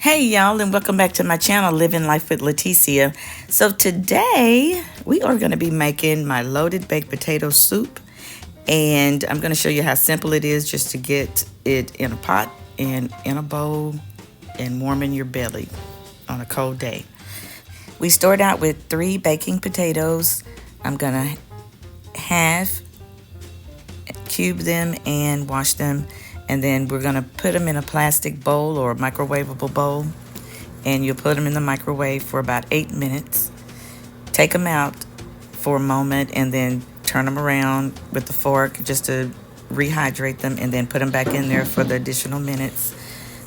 Hey y'all, and welcome back to my channel, Living Life with Leticia. So today we are going to be making my loaded baked potato soup, and I'm going to show you how simple it is just to get it in a pot and in a bowl and warm in your belly on a cold day. We start out with 3 baking potatoes. I'm going to cube them and wash them. And then we're going to put them in a plastic bowl or a microwavable bowl. And you'll put them in the microwave for about 8 minutes. Take them out for a moment and then turn them around with the fork just to rehydrate them. And then put them back in there for the additional minutes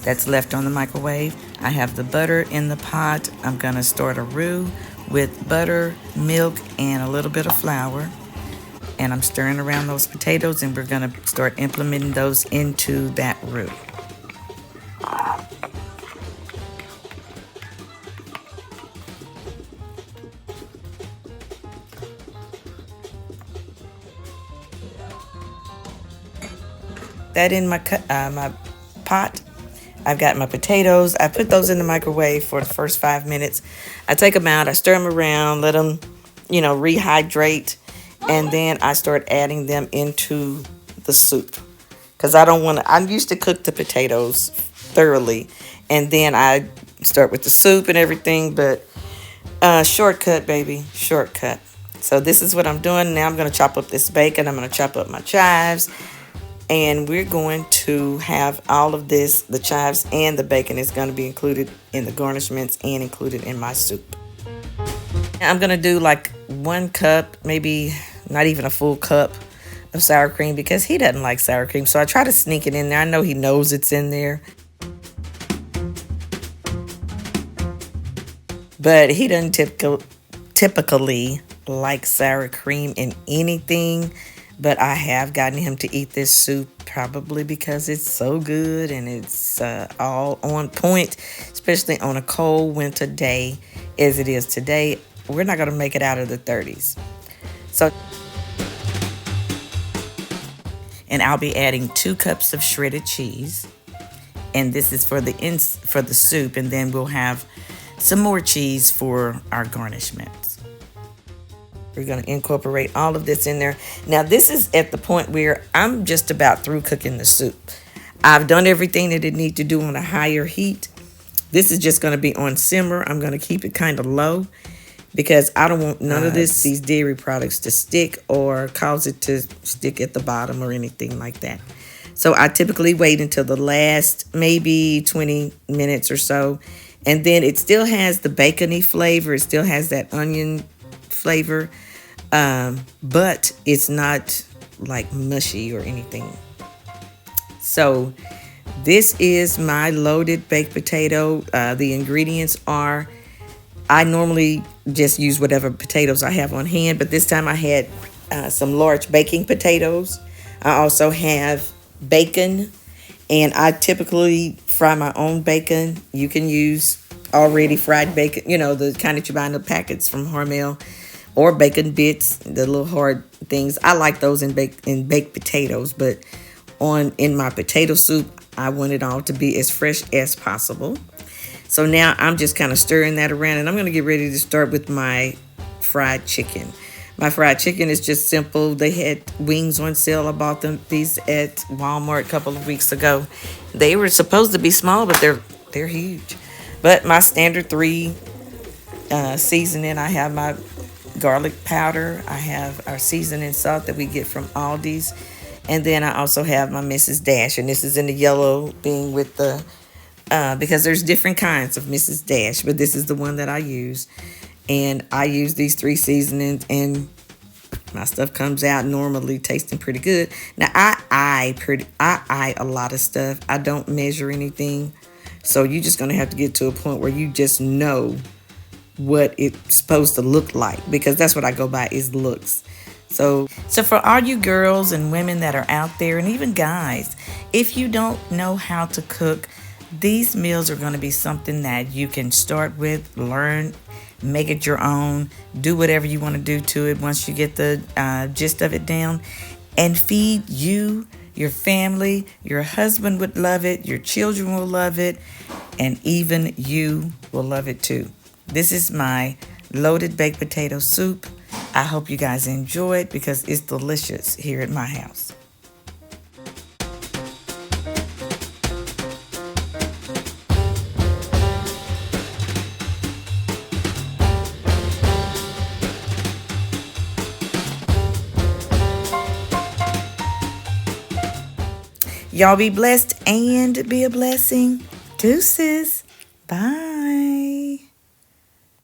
that's left on the microwave. I have the butter in the pot. I'm going to start a roux with butter, milk, and a little bit of flour. And I'm stirring around those potatoes, and we're going to start implementing those into that roux. That in my pot. I've got my potatoes. I put those in the microwave for the first 5 minutes. I take them out. I stir them around, let them, rehydrate. And then I start adding them into the soup. Because I'm used to cook the potatoes thoroughly. And then I start with the soup and everything. But shortcut, baby. Shortcut. So this is what I'm doing. Now I'm going to chop up this bacon. I'm going to chop up my chives. And we're going to have all of this, the chives and the bacon is going to be included in the garnishments and included in my soup. I'm going to do like 1 cup, maybe not even a full cup of sour cream because he doesn't like sour cream. So I try to sneak it in there. I know he knows it's in there. But he doesn't typically like sour cream in anything. But I have gotten him to eat this soup probably because it's so good and it's all on point, especially on a cold winter day as it is today. We're not going to make it out of the 30s. And I'll be adding 2 cups of shredded cheese. And this is for the soup. And then we'll have some more cheese for our garnishments. We're going to incorporate all of this in there. Now, this is at the point where I'm just about through cooking the soup. I've done everything that it needs to do on a higher heat. This is just going to be on simmer. I'm going to keep it kind of low because I don't want none of these dairy products to stick or cause it to stick at the bottom or anything like that. So I typically wait until the last maybe 20 minutes or so. And then it still has the bacony flavor. It still has that onion flavor, but it's not like mushy or anything. So this is my loaded baked potato. The ingredients are, I normally just use whatever potatoes I have on hand, but this time I had some large baking potatoes. I also have bacon, and I typically fry my own bacon. You can use already fried bacon, the kind that you buy in the packets from Hormel, or bacon bits, the little hard things. I like those in baked potatoes, but in my potato soup, I want it all to be as fresh as possible. So now I'm just kind of stirring that around, and I'm going to get ready to start with my fried chicken. My fried chicken is just simple. They had wings on sale. I bought these at Walmart a couple of weeks ago. They were supposed to be small, but they're huge. But my standard 3 seasoning, I have my garlic powder. I have our seasoning salt that we get from Aldi's. And then I also have my Mrs. Dash. And this is in the yellow being with the, because there's different kinds of Mrs. Dash. But this is the one that I use. And I use these 3 seasonings, and my stuff comes out normally tasting pretty good. Now, I eye a lot of stuff. I don't measure anything. So you're just going to have to get to a point where you just know what it's supposed to look like, because that's what I go by is looks. So for all you girls and women that are out there, and even guys, if you don't know how to cook, these meals are going to be something that you can start with, learn, make it your own, do whatever you want to do to it once you get the gist of it down, and feed you, your family. Your husband would love it, your children will love it, and even you will love it too. This is my loaded baked potato soup. I hope you guys enjoy it because it's delicious here at my house. Y'all be blessed and be a blessing. Deuces. Bye.